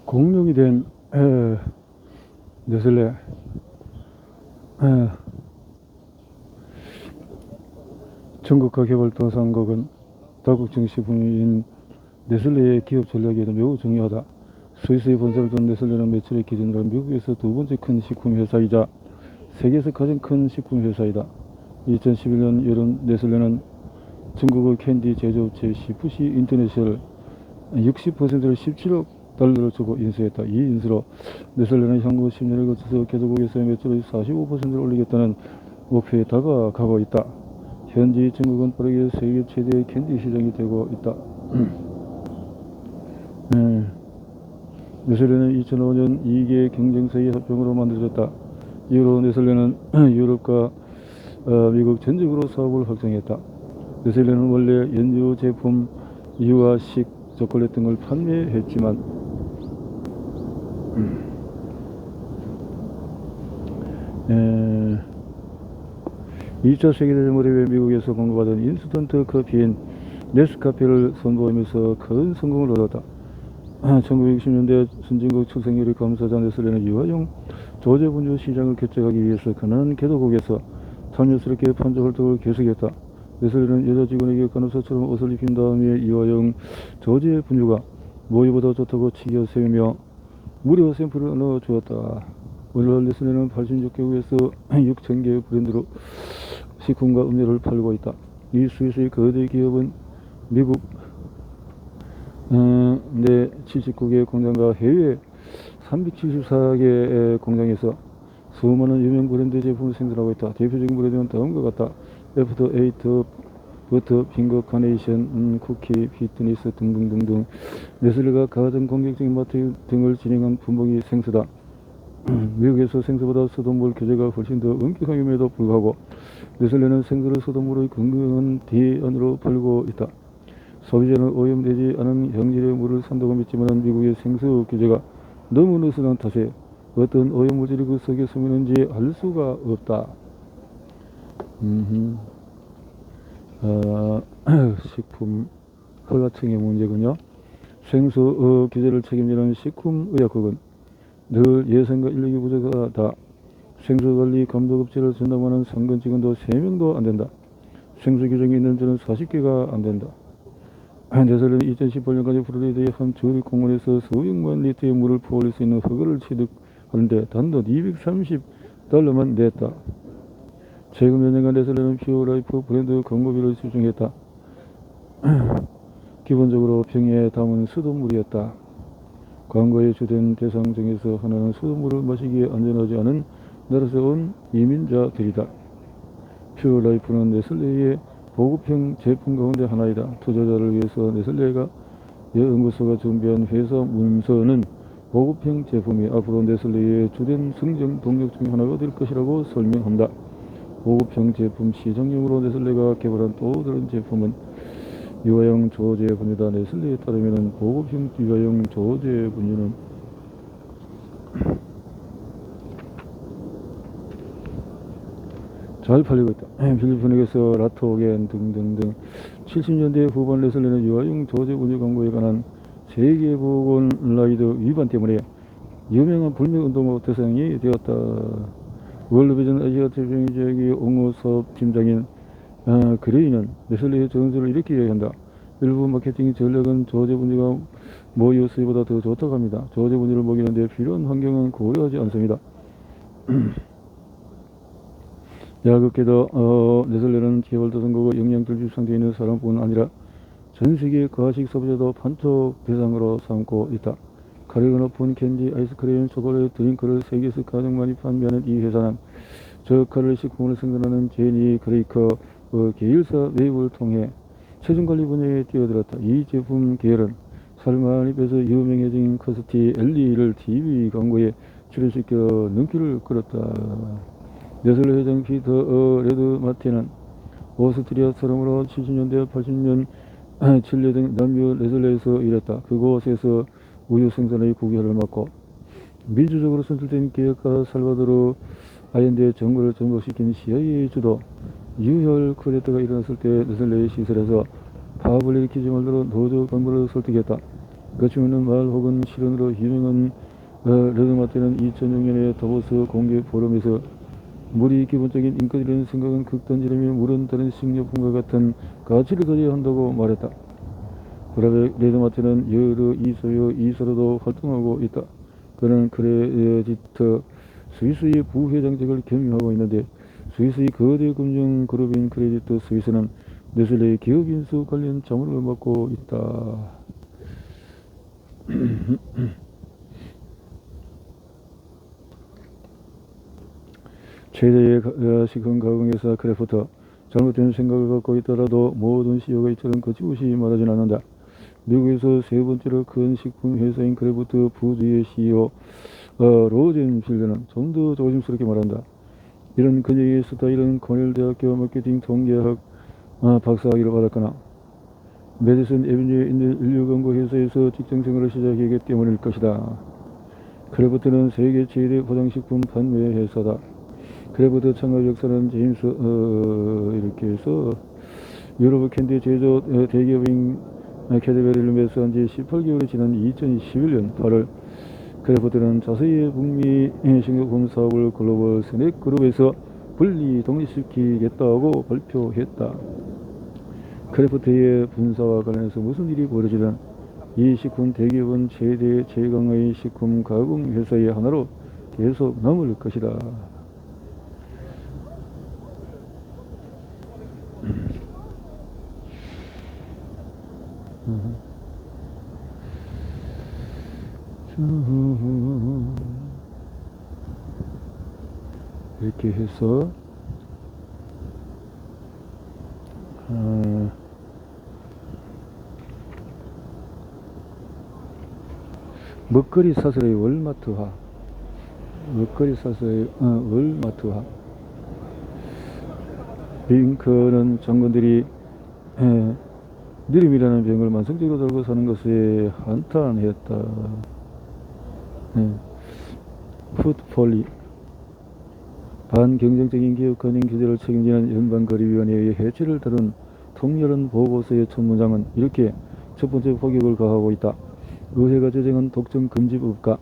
공룡이 된 네슬레. 전국화 개발도상국은 다국적 식품인 네슬레의 기업 전략에도 매우 중요하다. 스위스의 본사를 둔 네슬레는 매출의 기준으로 미국에서 두 번째 큰 식품 회사이자 세계에서 가장 큰 식품 회사이다. 2011년 여름 네슬레는 중국의 캔디 제조업체 시푸시 인터내셔널 60%를 17억 달러를 주고 인수했다. 이 인수로 네슬레는 향후 10년을 거쳐서 개도국에서의 매출의 45%를 올리겠다는 목표에 다가가고 있다. 현재 중국은 빠르게 세계 최대의 캔디 시장이 되고 있다. 네슬레는 2005년 2개 경쟁사의 합병으로 만들어졌다. 이후로 네슬레는 유럽과 미국 전역으로 사업을 확장했다. 네슬레는 원래 연유 제품, 유아식, 초콜릿 등을 판매했지만 2차 세계대전 무렵에 미국에서 공급받은 인스턴트 커피인 네스카페를 선보이면서 큰 성공을 얻었다. 1960년대 선진국 출생률이 감소하자 네슬레는 유아용 조제분유 시장을 개척하기 위해서 가난한 개도국에서 탐욕스럽게 판조 활동을 계속했다. 네슬레는 여자 직원에게 간호사처럼 옷을 입힌 다음에 유아용 조제분유가 모유보다 좋다고 치켜 세우며 무료 샘플을 넣어주었다. 오늘날 네슬레는 86개국에서 6,000개의 브랜드로 식품과 음료를 팔고 있다. 이 스위스의 거대 기업은 미국 내 79개 공장과 해외 374개 공장에서 수많은 유명 브랜드 제품을 생산하고 있다. 대표적인 브랜드는 다음과 같다. 애프터 에이트, 버터, 핑거, 카네이션, 쿠키, 피트니스 등등등등. 네슬레가 가장 공격적인 마케팅 등을 진행한 분봉이 생수다. 미국에서 생수보다 수돗물 규제가 훨씬 더 엄격함에도 불구하고 네슬레는 생수를 수돗물의 건강한 대안으로 팔고 있다. 소비자는 오염되지 않은 형질의 물을 산다고 믿지만 미국의 생수 규제가 너무 느슨한 탓에 어떤 오염물질이 그 속에 스미는지 알 수가 없다. 식품 허가청의 문제군요. 생수 규제를 책임지는 식품의약국은 늘 예산과 인력이 부족하다. 생수관리 감독업체를 전담하는 상근 직원도 3명도 안된다. 생수 규정이 있는 데는 40개가 안된다. 네슬레는 2018년까지 플로리다의 한 조립 공원에서 수백만 리터의 물을 퍼올릴 수 있는 허가를 취득하는데 단돈 $230만 냈다. 최근 몇 년간 네슬레는 퓨어라이프 브랜드 광고비를 집중했다. 기본적으로 병에 담은 수돗물이었다. 광고의 주된 대상 중에서 하나는 수돗물을 마시기에 안전하지 않은 나라에서 온 이민자들이다. 퓨어라이프는 네슬레의 보급형 제품 가운데 하나이다. 투자자를 위해서 네슬레가 연구소가 준비한 회사 문서는 보급형 제품이 앞으로 네슬레의 주된 성장 동력 중 하나가 될 것이라고 설명한다. 보급형 제품 시장용으로 네슬레가 개발한 또 다른 제품은 유아용 조제분유다. 네슬레에 따르면 보급형 유아용 조제분유는 잘 팔리고 있다. 필리핀에서 라토겐 등등등. 70년대 후반 네슬레는 유아용 조제분유 광고에 관한 세계보건라이드 위반 때문에 유명한 불매운동 대상이 되었다. 월드비전 아시아 태평양 지역의 옹호사업 팀장인 그레이는 네슬레의 전술을 이렇게 이야기한다. 일부 마케팅 전략은 조제분유가 모유 수유보다 더 좋다고 합니다. 조제분유를 먹이는 데 필요한 환경은 고려하지 않습니다. 야극게도 네슬레는 개발도상국의 영양질주 상태에 있는 사람뿐 아니라 전세계 과식 소비자도 판촉 대상으로 삼고 있다. 가격이 높은 캔디, 아이스크림, 초콜릿, 드링크를 세계에서 가장 많이 판매하는 이 회사는 저칼로리 식품을 생산하는 제니 그레이커 계열사 매입을 통해 체중관리 분야에 뛰어들었다. 이 제품 계열은 살만이 빼서 유명해진 커스티 엘리를 TV 광고에 출연시켜 눈길을 끌었다. 네슬레 회장 피터 레드 마틴은 오스트리아 사람으로 70년대 80년 칠레 등 남미 네슬레에서 일했다. 그곳에서 우유 생산의 국회를 맡고 민주적으로 선출된 기업가 살바도르 아yen데의 정부를 전복시킨 CIA 주도 유혈 쿠데타가 일어났을 때 네슬레의 시설에서 파업을 일으키지 말도록 노조 간부를 설득했다. 거침없는 말 혹은 실언으로 유명한 레드마테는 2006년에 다보스 공개 포럼에서 물이 기본적인 인권이라는 생각은 극단적이며 물은 다른 식료품과 같은 가치를 가져야 한다고 말했다. 브라베 레드마테는 여러 이사로도 활동하고 있다. 그는 크레디트 스위스의 부회장직을 겸임하고 있는데 스위스의 거대 금융 그룹인 크레디트 스위스는 네슬레의 기업 인수 관련 자문을 맡고 있다. 최대의 식품 가공회사 크래프트. 잘못된 생각을 갖고 있더라도 모든 CEO가 이처럼 거침없이 말하진 않는다. 미국에서 세 번째로 큰 식품 회사인 크래프트 푸드의 CEO 로젠필드는 좀 더 조심스럽게 말한다. 이런 그녀의 스타일은 코넬 대학교 마케팅 통계학 박사학위를 받았거나 메디슨 애비뉴에 있는 인류광고 회사에서 직장생활을 시작했기 때문일 것이다. 크래프트는 세계 최대 포장식품 판매 회사다. 크래프트 창업 역사는 제임스 이렇게 해서 유럽 캔디 제조 대기업인 캐드베리를 매수한 지 18개월이 지난 2011년 8월 크래프트는 자세히 북미 식료품 사업을 글로벌 스낵 그룹에서 분리 독립시키겠다고 발표했다. 크래프트의 분사와 관련해서 무슨 일이 벌어지든 이 식품 대기업은 최대 최강의 식품 가공 회사의 하나로 계속 남을 것이다. 이렇게 해서 먹거리 사설의 월마트화. 먹거리 사설의 월마트화. 링컨은 장군들이 느림이라는 병을 만성적으로 달고 사는 것에 한탄했다. 푸드폴리. 반경쟁적인 기업 관행 규제를 책임지는 연방거래위원회의 해체를 다룬 통렬한 보고서의 첫 문장은 이렇게 첫 번째 포격을 가하고 있다. 의회가 제정한 독점 금지법과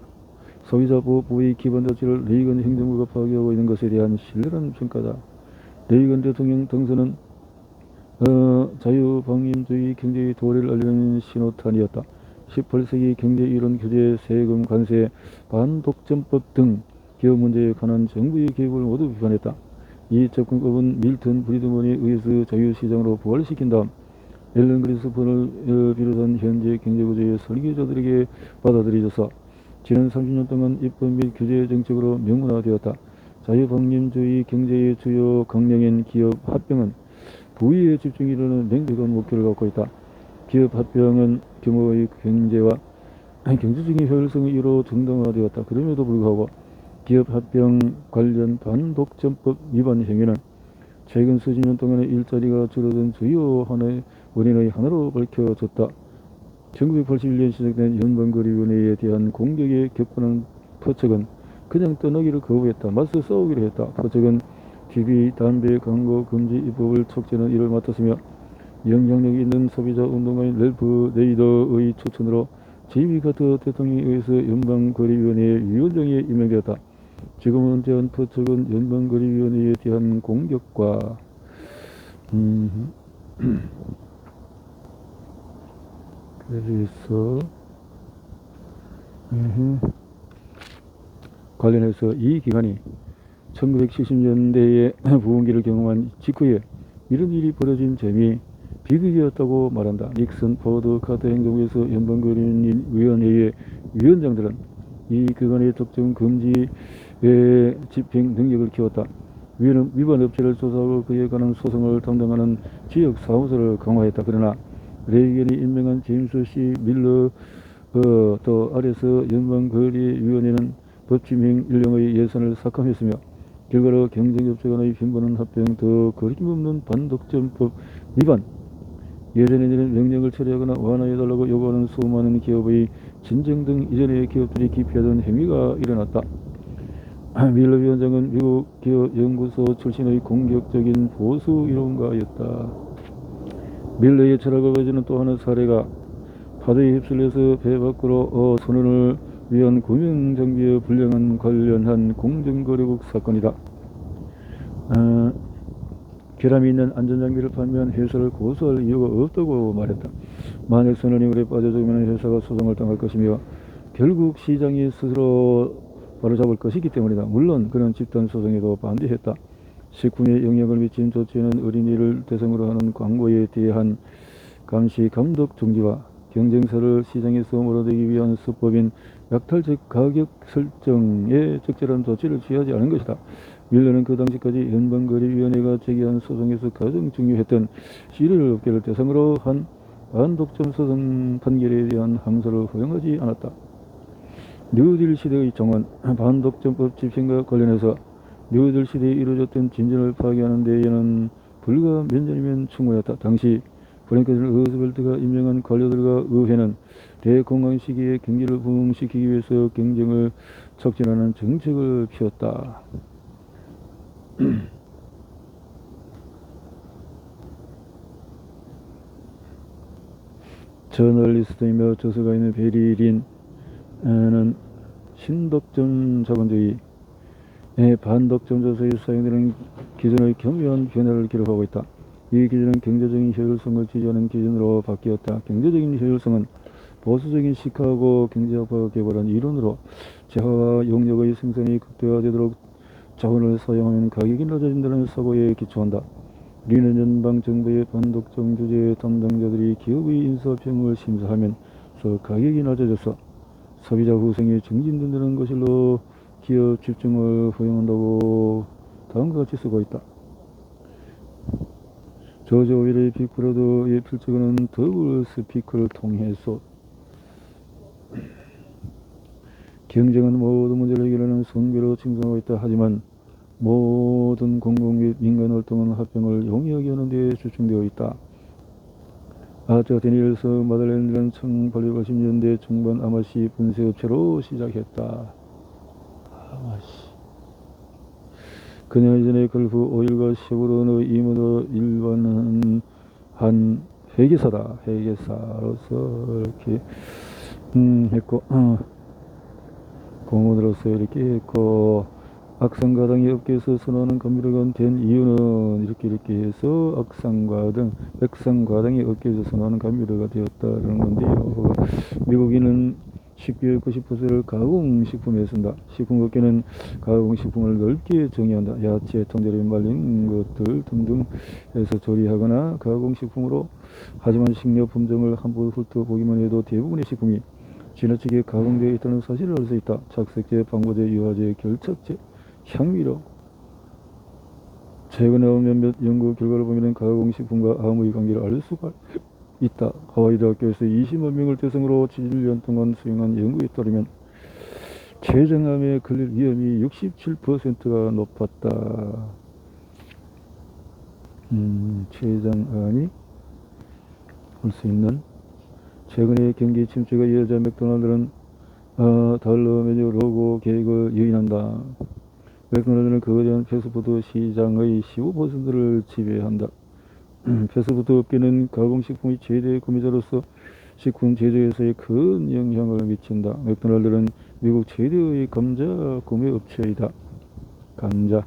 소비자 보호법의 기본 가치를 레이건 행정부가 파괴하고 있는 것에 대한 신랄한 평가다. 레이건 대통령 당선은 자유방임주의 경제의 도래를 알리는 신호탄이었다. 18세기 경제이론 규제, 세금, 관세, 반독점법 등 기업 문제에 관한 정부의 개입을 모두 비판했다. 이 접근법은 밀턴 브리드먼에 의해서 자유시장으로 부활시킨 다음 앨런 그리스폰을 비롯한 현재 경제구조의 설계자들에게 받아들여져서 지난 30년 동안 입법 및 규제 정책으로 명문화되었다. 자유방임주의 경제의 주요 강령인 기업 합병은 부의에 집중이라는 명백한 목표를 갖고 있다. 기업 합병은 규모의 경제와 경제적인 효율성의 이로 정당화되었다. 그럼에도 불구하고 기업 합병 관련 반독점법 위반 행위는 최근 수십 년 동안의 일자리가 줄어든 주요 원인의 하나로 밝혀졌다. 1981년 시작된 연방거래위원회에 대한 공격에 격분한 퍼척은 그냥 떠나기를 거부했다. 맞서 싸우기로 했다. 퍼척은 TV, 담배, 광고 금지 입법을 촉진한 일을 맡았으며 영향력 있는 소비자 운동가인 랠프 네이더의 추천으로 제이미 카터 대통령에 의해서 연방거래위원회 위원장에 임명되었다. 지금 은퇴한 퍼척은 연방거래위원회에 대한 공격과 그래서 관련해서 이 기관이 1970년대에 부흥기를 경험한 직후에 이런 일이 벌어진 점이 비극이었다고 말한다. 닉슨, 포드, 카터 행정부에서 연방거래위원회의 위원장들은 이 기관의 독점 금지의 집행 능력을 키웠다. 위반 업체를 조사하고 그에 관한 소송을 담당하는 지역 사무소를 강화했다. 그러나 레이건이 임명한 제임스 C. 밀러 또 아래서 연방거래위원회는 법집행 인력의 예산을 삭감했으며 결과로 경쟁업체 간의 빈번한 합병, 더 거림없는 반독점법 위반, 예전에는 명령을 처리하거나 완화해달라고 요구하는 수많은 기업의 진정 등 이전의 기업들이 기피하던 행위가 일어났다. 밀러 위원장은 미국 기업 연구소 출신의 공격적인 보수 이론가였다. 밀러의 철학을 보여주는 또 하나의 사례가 파도에 휩쓸려서 배 밖으로 선원을 위한 구명장비의 불량한 관련한 공정거래국 사건이다. 결함이 있는 안전장비를 판매한 회사를 고소할 이유가 없다고 말했다. 만약 선원이 물에 빠져 죽으면 회사가 소송을 당할 것이며 결국 시장이 스스로 바로잡을 것이기 때문이다. 물론 그런 집단 소송에도 반대했다. 식품에 영향을 미친 조치는 어린이를 대상으로 하는 광고에 대한 감시 감독 중지와 경쟁사를 시장에서 몰아내기 위한 수법인 약탈적 가격 설정에 적절한 조치를 취하지 않은 것이다. 밀러는 그 당시까지 연방거래위원회가 제기한 소송에서 가장 중요했던 시리얼 업계를 대상으로 한 반독점 소송 판결에 대한 항소를 허용하지 않았다. 뉴딜 시대의 정원, 반독점법 집행과 관련해서 뉴딜 시대에 이루어졌던 진전을 파괴하는 데에는 불과 몇 년이면 충분했다. 당시 프랭클린 루즈벨트가 임명한 관료들과 의회는 대공황 시기에 경기를 부흥시키기 위해서 경쟁을 촉진하는 정책을 피웠다. 저널리스트이며 저서가인 베리 린은 신독점 자본주의 반독점 조사에 사용되는 기준의 교묘한 변화를 기록하고 있다. 이 기준은 경제적인 효율성을 지지하는 기준으로 바뀌었다. 경제적인 효율성은 보수적인 시카고 경제학파가 개발한 이론으로 재화와 용역의 생산이 극대화되도록 자원을 사용하면 가격이 낮아진다는 사고에 기초한다. 리는 연방정부의 반독점 규제 담당자들이 기업의 인사평을 심사하면서 가격이 낮아져서 소비자 후생에 증진된다는 것일로 기업 집중을 허용한다고 다음과 같이 쓰고 있다. 조지 오웰의 빅브라더의 필적은 더블 스피커를 통해서 경쟁은 모든 문제를 해결하는 성배로 칭송하고 있다. 하지만 모든 공공 및 민간 활동은 합병을 용이하게 하는 데 집중되어 있다. 아저 데니엘스 마들랜드는 1880년대 중반 아마시 분쇄업체로 시작했다. 아마시. 그녀 이전에 걸프 오일과 쉐보론의 임원으로 일반한 한 회계사다. 회계사로서 이렇게 했고 공무원으로서 이렇게 했고 악성가당이 업계에서 선호하는 감비료가 된 이유는 이렇게 해서 악성가당, 백성가당이 업계에서 선호하는 감비료가 되었다는 건데요. 미국인은 식비의 90%를 가공식품에 쓴다. 식품업계는 가공식품을 넓게 정의한다. 야채, 통조림, 말린 것들 등등 해서 조리하거나 가공식품으로 하지만 식료 품종을 한번 훑어보기만 해도 대부분의 식품이 지나치게 가공되어 있다는 사실을 알 수 있다. 착색제, 방부제, 유화제, 결착제, 향미료. 최근에 나온 몇몇 연구 결과를 보면 가공식품과 암의 관계를 알 수가 있다. 하와이 대학교에서 20만 명을 대상으로 7년 동안 수행한 연구에 따르면 췌장암에 걸릴 위험이 67%가 높았다. 췌장암이 올 수 있는 최근의 경기 침체가 이어져 맥도날드는 달러 메뉴 로고 계획을 유인한다. 맥도날드는 그에 대한 패스트푸드 시장의 15%를 지배한다. 패스트푸드 업계는 가공식품의 최대 구매자로서 식품 제조에서의 큰 영향을 미친다. 맥도날드는 미국 최대의 감자 구매 업체이다. 감자.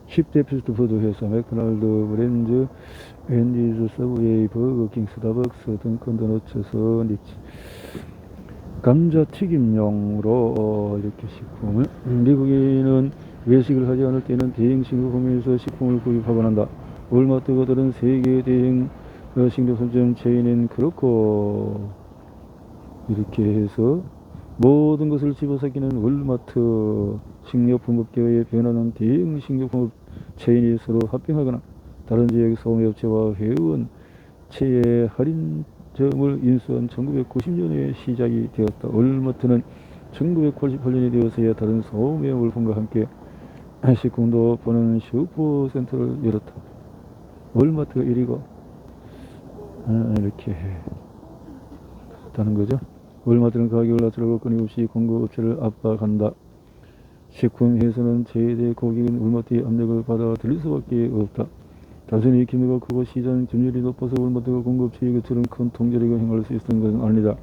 10대 패스트푸드 회사 맥도날드, 브랜드, 웬디즈, 서브웨이, 버거킹, 스타벅스, 던컨 도너츠, 서닉스. 감자튀김용으로 이렇게 식품을 미국인은 외식을 하지 않을 때는 대형 식료품에서 식품을 구입하곤 한다. 월마트가 다른 세계 대형 식료품점 체인은 그렇고 이렇게 해서 모든 것을 집어삼키는 월마트 식료품업계의 변화는 대형 식료품업 체인이 서로 합병하거나 다른 지역 소매업체와 회원 체의 할인점을 인수한 1990년에 시작이 되었다. 월마트는 1988년이 되어서야 다른 소매 물품과 함께 식품도 파는 슈퍼센터를 열었다. 월마트가 1위고 이렇게 했다는 거죠. 월마트는 가격을 낮추려고 끊임없이 공급업체를 압박한다. 식품 회사는 최대 고객인 월마트의 압력을 받아들일 수밖에 없다. 단순히 규모가 크고 시장 점유율이 높아서 월마트가 공급체의 것처럼 큰 통제력을 행할 수 있었던 것은 아니다.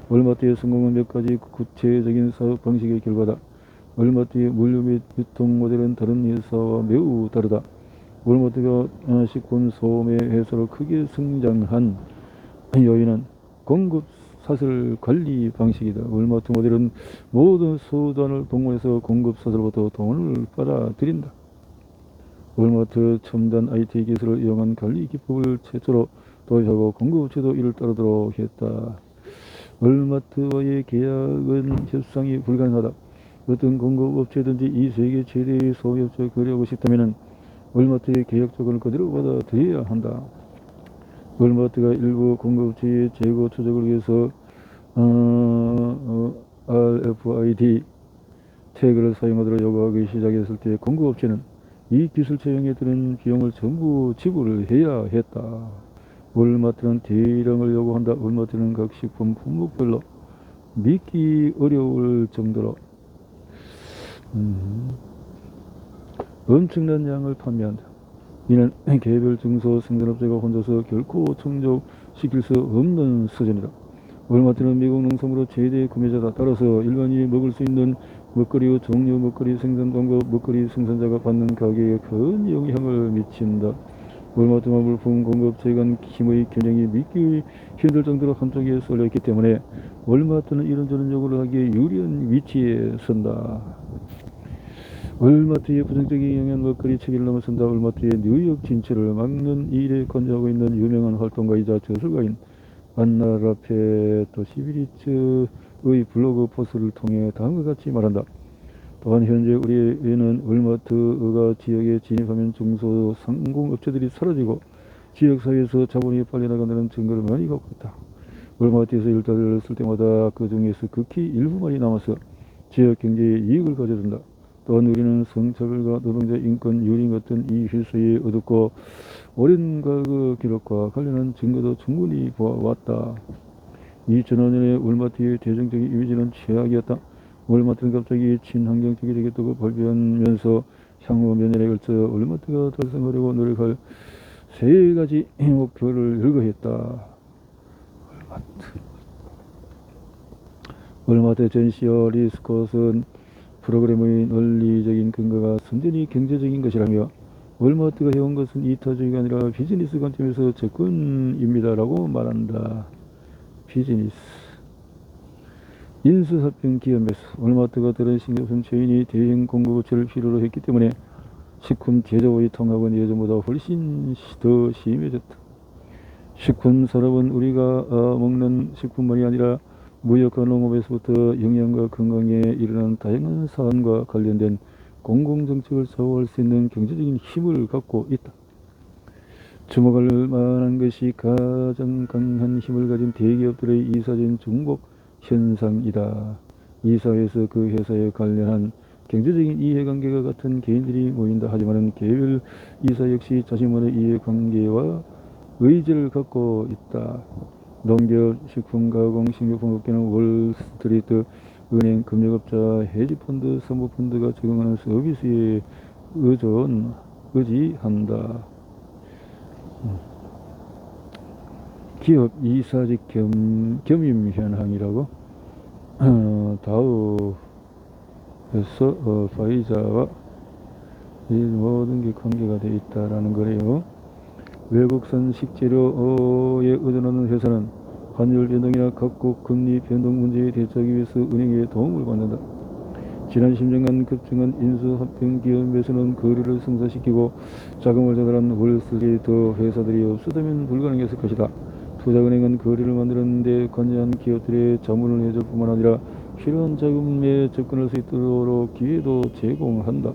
월마트의 성공은 몇 가지 구체적인 사업 방식의 결과다. 월마트의 물류 및 유통 모델은 다른 회사와 매우 다르다. 월마트가 식품 소매 회사로 크게 성장한 요인은 공급 사슬 관리 방식이다. 월마트 모델은 모든 수단을 동원해서 공급 사슬로부터 돈을 빨아들인다. 월마트 첨단 IT 기술을 이용한 관리 기법을 최초로 도입하고 공급업체도 이를 따르도록 했다. 월마트와의 계약은 협상이 불가능하다. 어떤 공급업체든지 이 세계 최대의 소비업체와 거래하고 싶다면 월마트의 계약 조건을 그대로 받아들여야 한다. 월마트가 일부 공급업체의 재고 추적을 위해서 RFID 태그를 사용하도록 요구하기 시작했을 때 공급업체는 이 기술 채용에 드는 비용을 전부 지불을 해야 했다. 월마트는 대량을 요구한다. 월마트는 각 식품 품목별로 믿기 어려울 정도로 엄청난 양을 판매한다. 이는 개별 중소 생산업체가 혼자서 결코 충족시킬 수 없는 수준이다. 월마트는 미국 농산물의 최대 구매자다. 따라서 일반인이 먹을 수 있는 먹거리의 종류, 먹거리 생산 방법, 먹거리 생산자가 받는 가격에 큰 영향을 미친다. 월마트와 물품 공급체 간 힘의 균형이 믿기 힘들 정도로 한쪽에 쏠려있기 때문에 월마트는 이런저런 요구를 하기에 유리한 위치에 선다. 월마트의 부정적인 영향 먹거리 체계를 넘어선다. 월마트의 뉴욕 진출을 막는 일에 관여하고 있는 유명한 활동가이자 저술가인 안나 라페토 시비리츠의 블로그 포스트를 통해 다음과 같이 말한다. 또한 현재 우리는 월마트가 지역에 진입하면 중소상공업체들이 사라지고 지역사회에서 자본이 빨려나간다는 증거를 많이 갖고 있다. 월마트에서 일자리를 쓸 때마다 그 중에서 극히 일부만이 남아서 지역 경제에 이익을 가져준다. 또한 우리는 성차별과 노동자 인권 유린 같은 이 실수에 어둡고 오랜 과거 기록과 관련한 증거도 충분히 보아왔다. 2005년에 월마트의 대중적인 이미지는 최악이었다. 월마트는 갑자기 친환경적이 되겠다고 발표하면서 향후 몇 년에 걸쳐 월마트가 달성하려고 노력할 세 가지 목표를 열거했다. 월마트 전시어 리스콧은 프로그램의 논리적인 근거가 순전히 경제적인 것이라며 월마트가 해온 것은 이타적이 아니라 비즈니스 관점에서 접근입니다라고 말한다. 비즈니스 인수합병 기업에서 월마트가 다른 식료품 체인이 대형 공급업체를 필요로 했기 때문에 식품 제조의 통합은 예전보다 훨씬 더 심해졌다. 식품 산업은 우리가 먹는 식품만이 아니라 무역과 농업에서부터 영양과 건강에 이르는 다양한 사안과 관련된 공공정책을 좌우할 수 있는 경제적인 힘을 갖고 있다. 주목할 만한 것이 가장 강한 힘을 가진 대기업들의 이사진 중복 현상이다. 이 사회에서 그 회사에 관련한 경제적인 이해관계가 같은 개인들이 모인다. 하지만 개별 이사 역시 자신만의 이해관계와 의지를 갖고 있다. 농협, 식품, 가공, 식료품업계는 월스트리트, 은행, 금융업자, 헤지펀드, 사모펀드가 제공하는 서비스에 의지한다. 기업 이사직 겸임 현황이라고 다우에서 파이자와 이 모든 게 관계가 되어 있다라는 거래요. 외국산 식재료에 의존하는 회사는 환율 변동이나 각국 금리 변동 문제에 대처하기 위해서 은행의 도움을 받는다. 지난 10년간 급증한 인수합병 기업에서는 거래를 성사시키고 자금을 조달한 월스트리트 회사들이 없었다면 불가능했을 것이다. 투자은행은 거래를 만드는데 관여한 기업들의 자문을 해줄 뿐만 아니라 필요한 자금에 접근할 수 있도록 기회도 제공한다.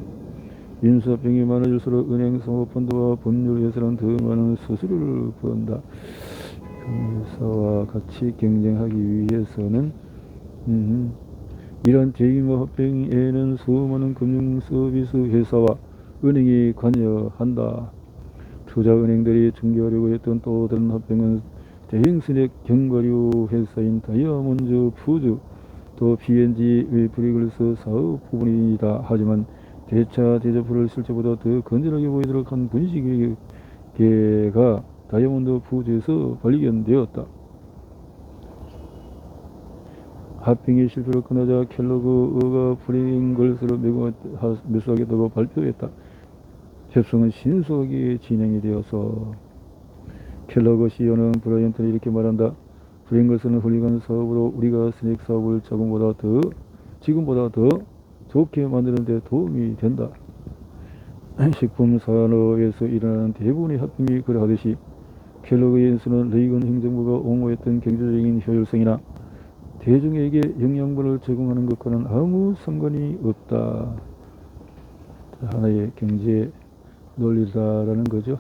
인수합병이 많아질수록 은행, 사모펀드와 법률회사는 더 많은 수수료를 부른다. 회사와 같이 경쟁하기 위해서는 이런 대규모 합병에는 수많은 금융서비스 회사와 은행이 관여한다. 투자은행들이 중개하려고 했던 또 다른 합병은 대형스낵 견과류 회사인 다이아몬드 푸드, 또 B&G 브리글스 사업 부분이다. 하지만 대차 대조표를 실제보다 더 건전하게 보이도록 한 분식의 개가 다이아몬드 부지에서 발견되었다. 합병의 실패로 끝나자 켈로그가 프링글스를 매수하겠다고 발표했다. 협상은 신속하게 진행이 되어서 켈로그 CEO는 브라이언트는 이렇게 말한다. 프링글스는 훌륭한 사업으로 우리가 스낵 사업을 지금보다 더 좋게 만드는 데 도움이 된다. 식품 산업에서 일어나는 대부분의 합병이 그러하듯이 켈로그의 연수는 레이건 행정부가 옹호했던 경제적인 효율성이나 대중에게 영양분을 제공하는 것과는 아무 상관이 없다. 하나의 경제 논리다라는 거죠.